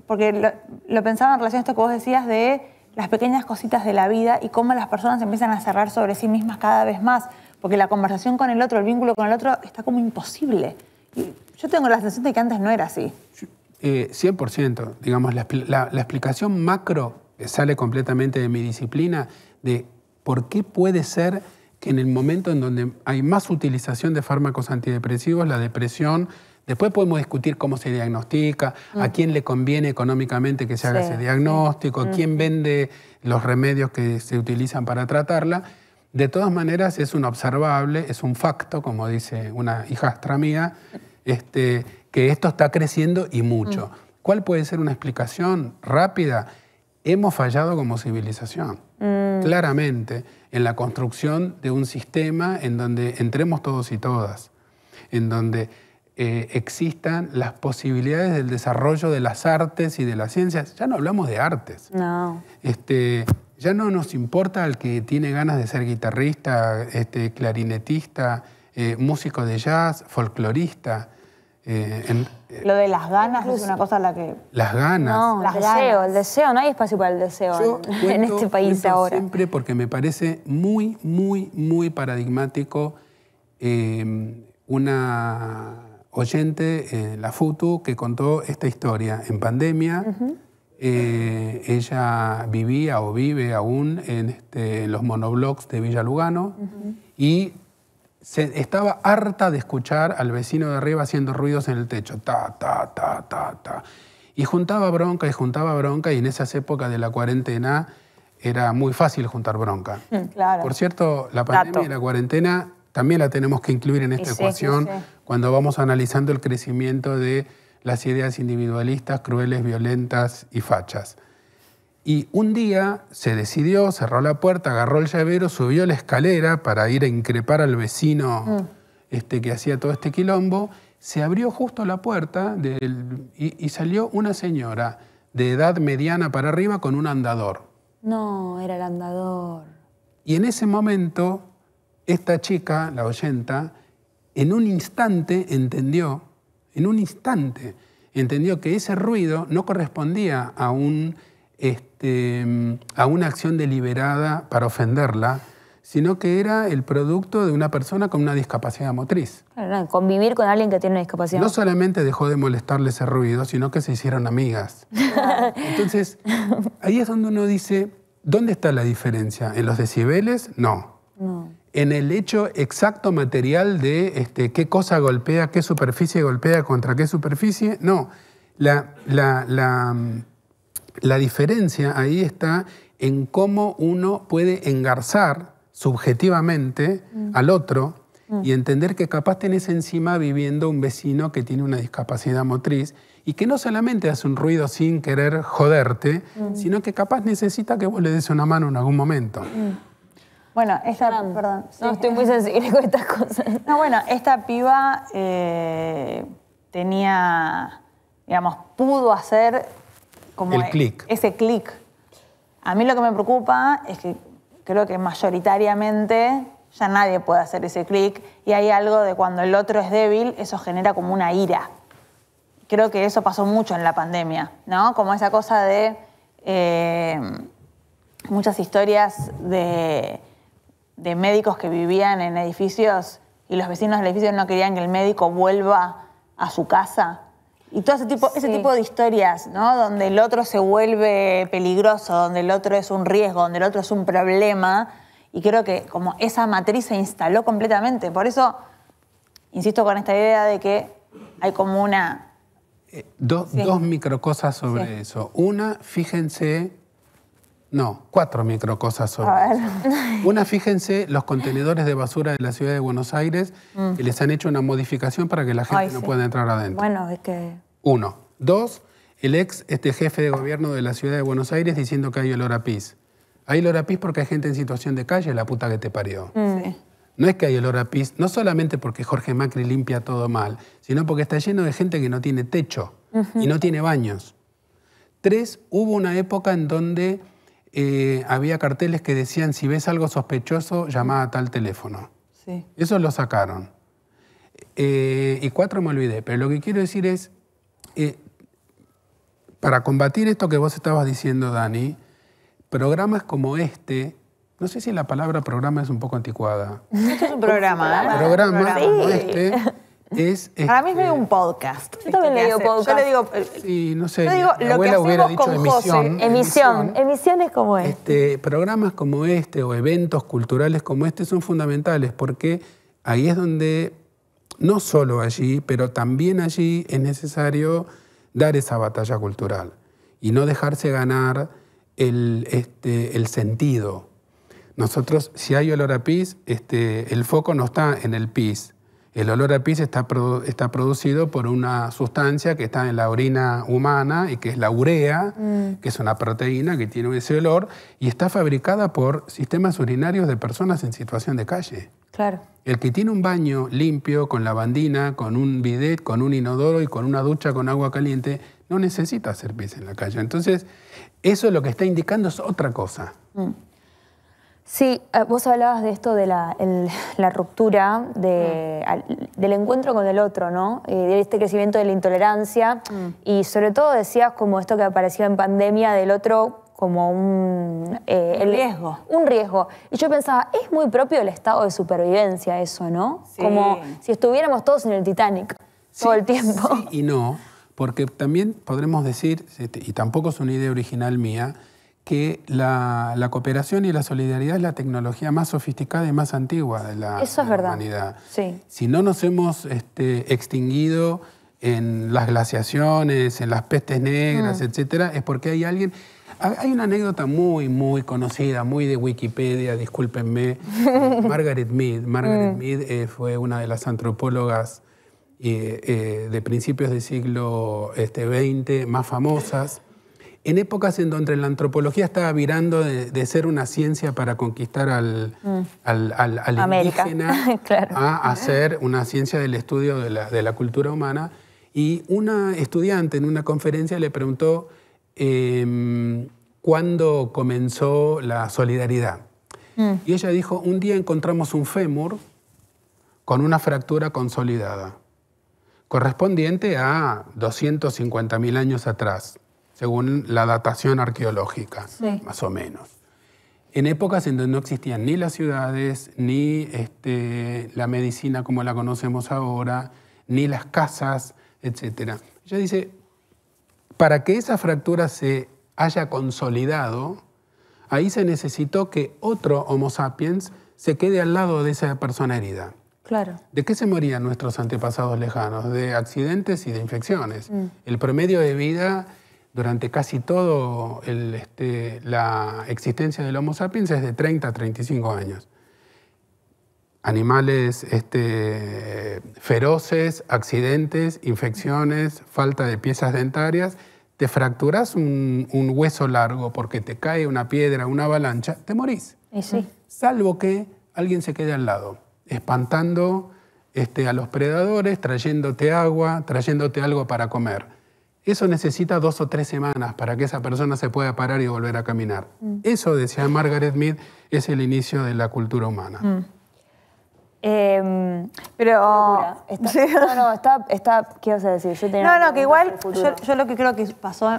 porque lo pensaba en relación a esto que vos decías de las pequeñas cositas de la vida y cómo las personas empiezan a cerrar sobre sí mismas cada vez más, porque la conversación con el otro, el vínculo con el otro, está como imposible. Y yo tengo la sensación de que antes no era así. 100%. Digamos, la explicación macro sale completamente de mi disciplina de por qué puede ser que en el momento en donde hay más utilización de fármacos antidepresivos, la depresión. Después podemos discutir cómo se diagnostica, a quién le conviene económicamente que se haga ese diagnóstico, quién vende los remedios que se utilizan para tratarla. De todas maneras, es un observable, es un facto, como dice una hijastra mía, que esto está creciendo y mucho. ¿Cuál puede ser una explicación rápida? Hemos fallado como civilización, claramente, en la construcción de un sistema en donde entremos todos y todas, en donde existan las posibilidades del desarrollo de las artes y de las ciencias. Ya no hablamos de artes. No. Ya no nos importa el que tiene ganas de ser guitarrista, clarinetista, músico de jazz, folclorista. Lo de las ganas es una cosa a la que... Las ganas. No, el deseo. No hay espacio para el deseo en este país ahora. Siempre porque me parece muy, muy, muy paradigmático una oyente en la FUTU que contó esta historia. En pandemia, ella vivía o vive aún en los monoblocks de Villa Lugano y estaba harta de escuchar al vecino de arriba haciendo ruidos en el techo. Ta, ta, ta, ta, ta. Y juntaba bronca y en esas épocas de la cuarentena era muy fácil juntar bronca. Claro. Por cierto, la pandemia y la cuarentena también la tenemos que incluir en esta ecuación cuando vamos analizando el crecimiento de las ideas individualistas, crueles, violentas y fachas. Y un día se decidió, cerró la puerta, agarró el llavero, subió la escalera para ir a increpar al vecino que hacía todo este quilombo. Se abrió justo la puerta y salió una señora de edad mediana para arriba con un andador. No, era el andador. Y en ese momento, esta chica, la oyenta, en un instante entendió que ese ruido no correspondía a una acción deliberada para ofenderla, sino que era el producto de una persona con una discapacidad motriz. Claro, convivir con alguien que tiene una discapacidad. No solamente dejó de molestarle ese ruido, sino que se hicieron amigas. Entonces, ahí es donde uno dice, ¿dónde está la diferencia? ¿En los decibeles? No. En el hecho exacto material de qué cosa golpea, qué superficie golpea contra qué superficie. No. La diferencia ahí está en cómo uno puede engarzar subjetivamente al otro y entender que capaz tenés encima viviendo un vecino que tiene una discapacidad motriz y que no solamente hace un ruido sin querer joderte, sino que capaz necesita que vos le des una mano en algún momento. Bueno, perdón. No, estoy muy sensible con estas cosas. No, bueno, esta piba tenía, digamos, pudo hacer como el clic. Ese clic. A mí lo que me preocupa es que creo que mayoritariamente ya nadie puede hacer ese clic y hay algo de cuando el otro es débil, eso genera como una ira. Creo que eso pasó mucho en la pandemia, ¿no? Como esa cosa de muchas historias de médicos que vivían en edificios y los vecinos del edificio no querían que el médico vuelva a su casa. Y todo ese tipo de historias, ¿no? Donde el otro se vuelve peligroso, donde el otro es un riesgo, donde el otro es un problema. Y creo que como esa matriz se instaló completamente. Por eso insisto con esta idea de que hay como una... Dos microcosas sobre eso. Una, fíjense No, 4 microcosas sobre eso. Una, fíjense, los contenedores de basura de la ciudad de Buenos Aires, que les han hecho una modificación para que la gente no pueda entrar adentro. Bueno, es que... 1. 2, el ex jefe de gobierno de la ciudad de Buenos Aires diciendo que hay olor a pis. Hay olor a pis porque hay gente en situación de calle, la puta que te parió. Sí. No es que hay olor a pis, no solamente porque Jorge Macri limpia todo mal, sino porque está lleno de gente que no tiene techo y no tiene baños. 3, hubo una época en donde había carteles que decían, si ves algo sospechoso, llama a tal teléfono. Sí. Eso lo sacaron. Y 4 me olvidé, pero lo que quiero decir es, para combatir esto que vos estabas diciendo, Dani, programas como este, no sé si la palabra programa es un poco anticuada. Esto es un programa, ¿eh? Programa como este es... Para mí es medio un podcast. Yo también le digo podcast. Yo le digo... Sí, no sé, yo digo, mi abuela hubiera dicho emisión. Emisiones como este. Programas como este o eventos culturales como este son fundamentales porque ahí es donde, no solo allí, pero también allí es necesario dar esa batalla cultural y no dejarse ganar el sentido. Nosotros, si hay olor a pis, el foco no está en el pis. El olor a pis está producido por una sustancia que está en la orina humana y que es la urea, que es una proteína que tiene ese olor y está fabricada por sistemas urinarios de personas en situación de calle. Claro. El que tiene un baño limpio, con lavandina, con un bidet, con un inodoro y con una ducha con agua caliente, no necesita hacer pis en la calle. Entonces, eso lo que está indicando es otra cosa. Sí, vos hablabas de esto de la ruptura del encuentro con el otro, ¿no? De este crecimiento de la intolerancia y sobre todo decías como esto que apareció en pandemia del otro como un riesgo. Un riesgo. Y yo pensaba, es muy propio del estado de supervivencia eso, ¿no? Sí. Como si estuviéramos todos en el Titanic todo el tiempo. Sí y no, porque también podremos decir, y tampoco es una idea original mía, que la cooperación y la solidaridad es la tecnología más sofisticada y más antigua de la humanidad. Sí. Si no nos hemos extinguido en las glaciaciones, en las pestes negras, etcétera, es porque hay alguien... Hay una anécdota muy, muy conocida, muy de Wikipedia, discúlpenme, Margaret Mead. Margaret Mead fue una de las antropólogas de principios del siglo XX más famosas. En épocas en donde la antropología estaba virando de ser una ciencia para conquistar al indígena claro. a ser una ciencia del estudio de la cultura humana. Y una estudiante en una conferencia le preguntó cuándo comenzó la solidaridad. Y ella dijo, un día encontramos un fémur con una fractura consolidada, correspondiente a 250.000 años atrás, según la datación arqueológica, más o menos. En épocas en donde no existían ni las ciudades, ni la medicina como la conocemos ahora, ni las casas, etc. Ella dice, para que esa fractura se haya consolidado, ahí se necesitó que otro Homo sapiens se quede al lado de esa persona herida. Claro. ¿De qué se morían nuestros antepasados lejanos? De accidentes y de infecciones. El promedio de vida durante casi todo la existencia del Homo sapiens es de 30 a 35 años. Animales feroces, accidentes, infecciones, falta de piezas dentarias. Te fracturas un hueso largo porque te cae una piedra, una avalancha, te morís. Y sí. Salvo que alguien se quede al lado, espantando a los predadores, trayéndote agua, trayéndote algo para comer. Eso necesita 2 o 3 semanas para que esa persona se pueda parar y volver a caminar. Eso, decía Margaret Mead, es el inicio de la cultura humana. Pero... ¿qué vas a decir? No, que igual yo lo que creo que pasó,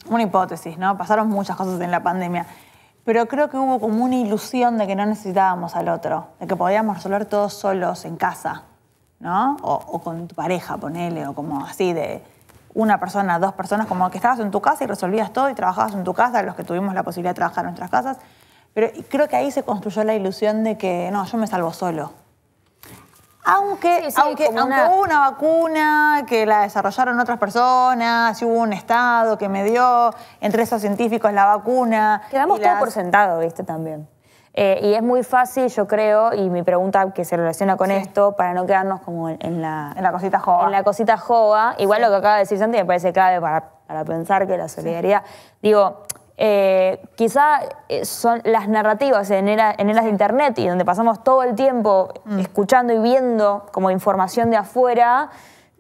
una hipótesis, ¿no? Pasaron muchas cosas en la pandemia, pero creo que hubo como una ilusión de que no necesitábamos al otro, de que podíamos resolver todos solos en casa, ¿no? O con tu pareja, ponele, o como así de una persona, 2 personas, como que estabas en tu casa y resolvías todo y trabajabas en tu casa, los que tuvimos la posibilidad de trabajar en nuestras casas, pero creo que ahí se construyó la ilusión de que, no, yo me salvo solo. Aunque hubo una vacuna que la desarrollaron otras personas, y hubo un Estado que me dio entre esos científicos la vacuna. Quedamos todo por sentado, ¿viste? También. Y es muy fácil, yo creo, y mi pregunta que se relaciona con esto, para no quedarnos como en la cosita joda. En la cosita joda. Igual lo que acaba de decir Santi me parece clave para pensar que la solidaridad... Digo, quizá son las narrativas en eras de internet y donde pasamos todo el tiempo escuchando y viendo como información de afuera,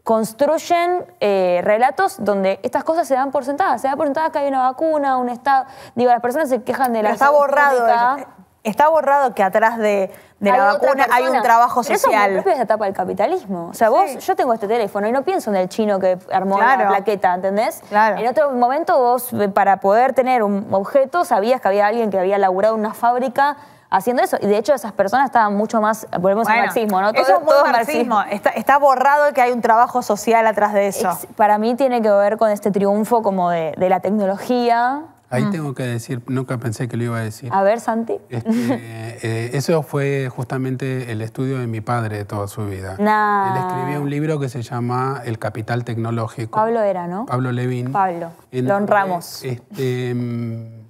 construyen relatos donde estas cosas se dan por sentadas. Se da por sentada que hay una vacuna, un Estado... Digo, las personas se quejan de la salud pública. Está borrado que atrás de la vacuna hay un trabajo social. Pero eso es propio de esa etapa del capitalismo. O sea, yo tengo este teléfono y no pienso en el chino que armó la plaqueta, ¿entendés? Claro. En otro momento vos, para poder tener un objeto, sabías que había alguien que había laburado en una fábrica haciendo eso. Y de hecho esas personas estaban mucho más... Volvemos al marxismo, ¿no? Eso es muy marxismo. Está borrado que hay un trabajo social atrás de eso. Para mí tiene que ver con este triunfo como de la tecnología. Ahí tengo que decir, nunca pensé que lo iba a decir. A ver, Santi. Eso fue justamente el estudio de mi padre de toda su vida. Él escribía un libro que se llama El Capital Tecnológico. Pablo era, ¿no? Pablo Levin. Pablo. Lo honramos. En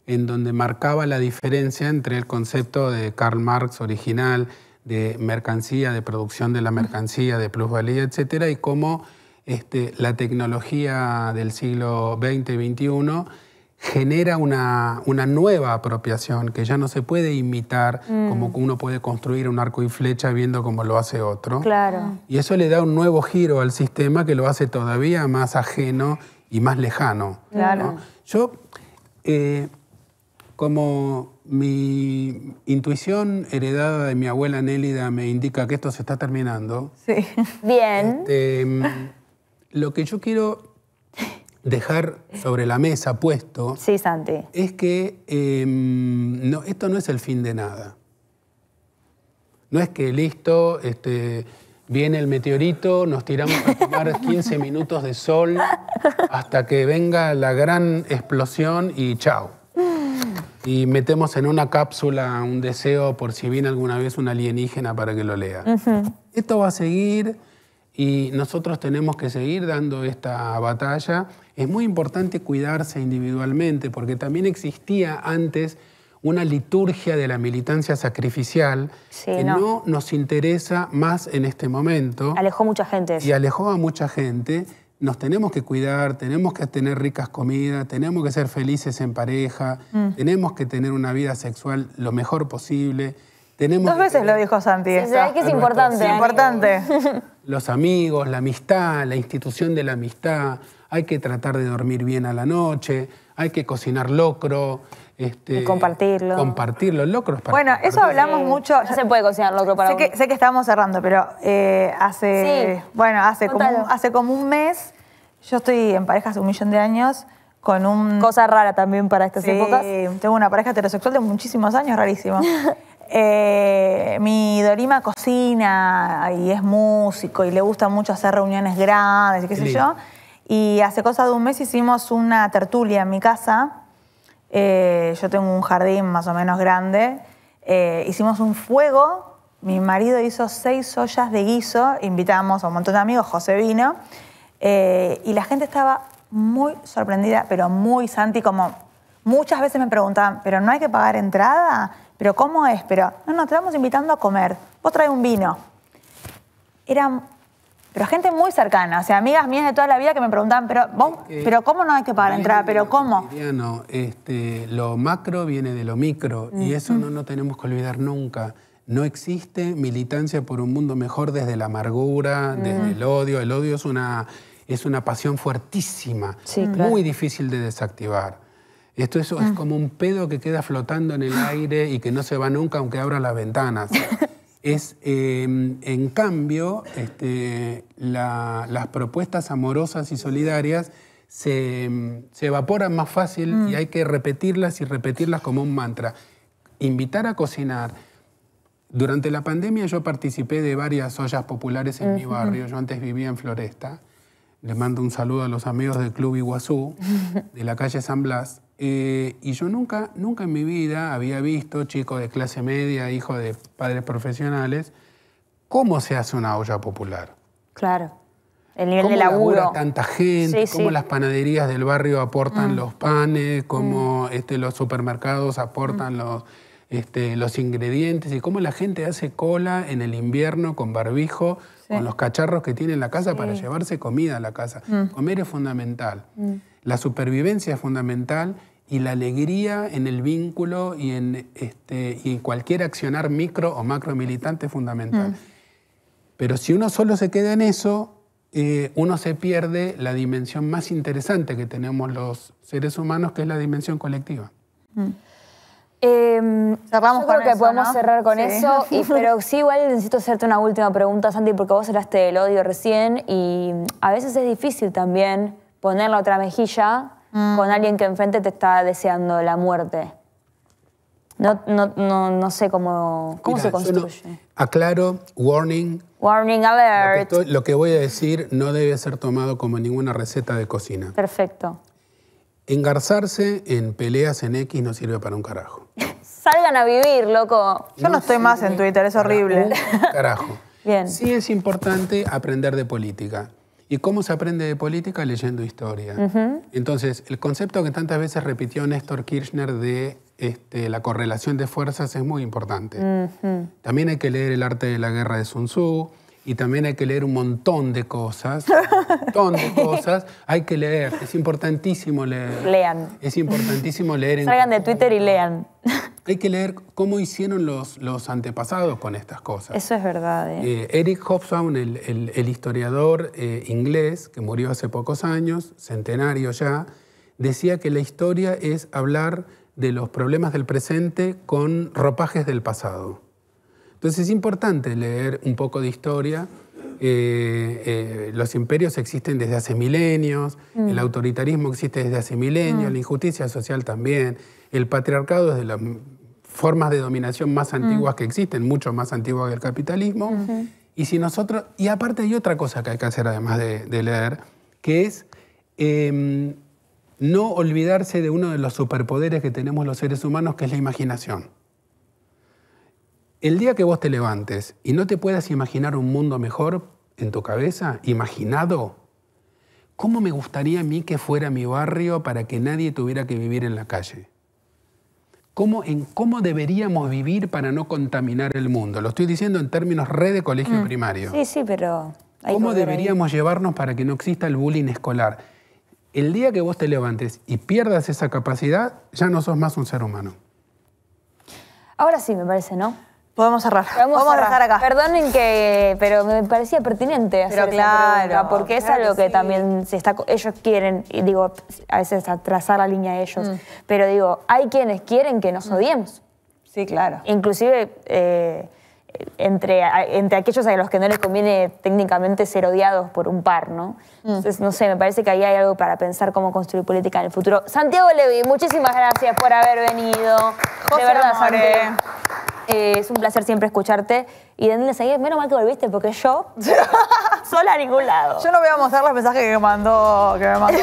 donde marcaba la diferencia entre el concepto de Karl Marx original, de mercancía, de producción de la mercancía, de plusvalía, etcétera, y cómo la tecnología del siglo XX y XXI genera una nueva apropiación que ya no se puede imitar como que uno puede construir un arco y flecha viendo cómo lo hace otro. Claro. Y eso le da un nuevo giro al sistema que lo hace todavía más ajeno y más lejano. Claro. ¿no? Yo, como mi intuición heredada de mi abuela Nélida me indica que esto se está terminando. Sí. Bien. Lo que yo quiero dejar sobre la mesa puesto Santi. es que esto no es el fin de nada. No es que listo, viene el meteorito, nos tiramos a tomar 15 minutos de sol hasta que venga la gran explosión y chao. Y metemos en una cápsula un deseo por si viene alguna vez un alienígena para que lo lea. Esto va a seguir y nosotros tenemos que seguir dando esta batalla. Es muy importante cuidarse individualmente porque también existía antes una liturgia de la militancia sacrificial que no nos interesa más en este momento. Alejó mucha gente eso. Y alejó a mucha gente. Nos tenemos que cuidar, tenemos que tener ricas comidas, tenemos que ser felices en pareja, tenemos que tener una vida sexual lo mejor posible. Dos veces lo dijo Santi. Es que es importante. Es importante. Los amigos, la amistad, la institución de la amistad. Hay que tratar de dormir bien a la noche, hay que cocinar locro. Y compartirlo. Compartirlo, el locro es para Bueno, eso hablamos mucho. No se puede cocinar locro para uno. Sé que estamos cerrando, pero hace como un mes, yo estoy en pareja hace 1.000.000 de años con un... Cosa rara también para estas épocas. Tengo una pareja heterosexual de muchísimos años, rarísimo. Mi Dorima cocina y es músico y le gusta mucho hacer reuniones grandes y qué sé yo. Y hace cosa de un mes hicimos una tertulia en mi casa. Yo tengo un jardín más o menos grande. Hicimos un fuego. Mi marido hizo 6 ollas de guiso. Invitamos a un montón de amigos. José vino. Y la gente estaba muy sorprendida, pero muy Santi, como muchas veces me preguntaban, ¿pero no hay que pagar entrada? ¿Pero cómo es? Pero no, te vamos invitando a comer. Vos traes un vino. Pero gente muy cercana, o sea, amigas mías de toda la vida que me preguntaban, pero ¿cómo no hay que pagar entrada? ¿Pero cómo? Lo macro viene de lo micro y eso no lo tenemos que olvidar nunca. No existe militancia por un mundo mejor desde la amargura, desde el odio. El odio es una pasión fuertísima, muy difícil de desactivar. Eso es como un pedo que queda flotando en el aire y que no se va nunca aunque abra las ventanas. En cambio, las propuestas amorosas y solidarias se evaporan más fácil y hay que repetirlas y repetirlas como un mantra. Invitar a cocinar. Durante la pandemia yo participé de varias ollas populares en mi barrio. Yo antes vivía en Floresta. Les mando un saludo a los amigos del Club Iguazú, de la calle San Blas. Y yo nunca en mi vida había visto chicos de clase media, hijos de padres profesionales, ¿cómo se hace una olla popular? Claro. El nivel de laburo. ¿Cómo labura tanta gente? ¿Cómo las panaderías del barrio aportan los panes? ¿Cómo los supermercados aportan los ingredientes? ¿Y cómo la gente hace cola en el invierno con barbijo, con los cacharros que tiene en la casa para llevarse comida a la casa? Comer es fundamental. La supervivencia es fundamental y la alegría en el vínculo y en cualquier accionar micro o macro militante es fundamental. Pero si uno solo se queda en eso, uno se pierde la dimensión más interesante que tenemos los seres humanos, que es la dimensión colectiva. Cerramos con eso, podemos cerrar con eso, pero sí igual necesito hacerte una última pregunta, Santi, porque vos hablaste del odio recién y a veces es difícil también poner la otra mejilla con alguien que enfrente te está deseando la muerte. No sé cómo se construye. Aclaro, warning. Warning alert. Lo que voy a decir no debe ser tomado como ninguna receta de cocina. Perfecto. Engarzarse en peleas en X no sirve para un carajo. Salgan a vivir, loco. Yo no estoy más en Twitter, es horrible. Carajo. Bien. Sí es importante aprender de política. ¿Y cómo se aprende de política? Leyendo historia. Entonces, el concepto que tantas veces repitió Néstor Kirchner de la correlación de fuerzas es muy importante. También hay que leer El arte de la guerra de Sun Tzu y también hay que leer un montón de cosas. Hay que leer. Es importantísimo leer. Lean. Es importantísimo leer. Salgan de Twitter y lean. Hay que leer cómo hicieron los antepasados con estas cosas. Eso es verdad. Eric Hobsbawm, el historiador inglés, que murió hace pocos años, centenario ya, decía que la historia es hablar de los problemas del presente con ropajes del pasado. Entonces es importante leer un poco de historia. Los imperios existen desde hace milenios, el autoritarismo existe desde hace milenios, la injusticia social también, el patriarcado es de las formas de dominación más antiguas que existen, mucho más antiguas que el capitalismo. Y aparte hay otra cosa que hay que hacer además de leer, que es no olvidarse de uno de los superpoderes que tenemos los seres humanos, que es la imaginación. El día que vos te levantes y no te puedas imaginar un mundo mejor en tu cabeza, imaginado, ¿cómo me gustaría a mí que fuera mi barrio para que nadie tuviera que vivir en la calle? ¿Cómo deberíamos vivir para no contaminar el mundo? Lo estoy diciendo en términos de colegio primario. Sí, pero... ¿Cómo deberíamos llevarnos para que no exista el bullying escolar? El día que vos te levantes y pierdas esa capacidad, ya no sos más un ser humano. Ahora sí, me parece, ¿no? Podemos cerrar. Vamos a dejar acá. Perdonen pero me parecía pertinente hacer esa pregunta, porque es algo que también ellos quieren, y digo, a veces trazar la línea de ellos, pero digo, hay quienes quieren que nos odiemos. Sí, claro. Inclusive entre aquellos a los que no les conviene técnicamente ser odiados por un par, ¿no? Entonces, no sé, me parece que ahí hay algo para pensar cómo construir política en el futuro. Santiago Levy, muchísimas gracias por haber venido. José, de verdad, Santiago. Es un placer siempre escucharte. Y Daniela, menos mal que volviste, porque yo sola a ningún lado. Yo no voy a mostrar los mensajes que me mandó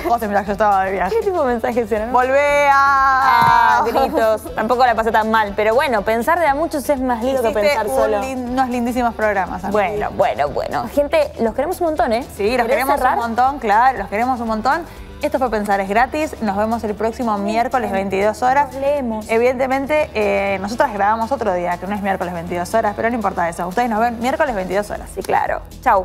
José mientras yo estaba de viaje. ¿Qué tipo de mensajes eran? Volvé a... gritos. Tampoco la pasé tan mal. Pero bueno, pensar de a muchos es más lindo que pensar solo. Unos lindísimos programas. Bueno. Gente, los queremos un montón, ¿eh? Sí, los queremos un montón, claro. Los queremos un montón. Esto fue Pensar es gratis. Nos vemos el próximo miércoles 22 horas. Nos leemos. Evidentemente, nosotras grabamos otro día, que no es miércoles 22 horas, pero no importa eso. Ustedes nos ven miércoles 22 horas. Sí, claro. Chau.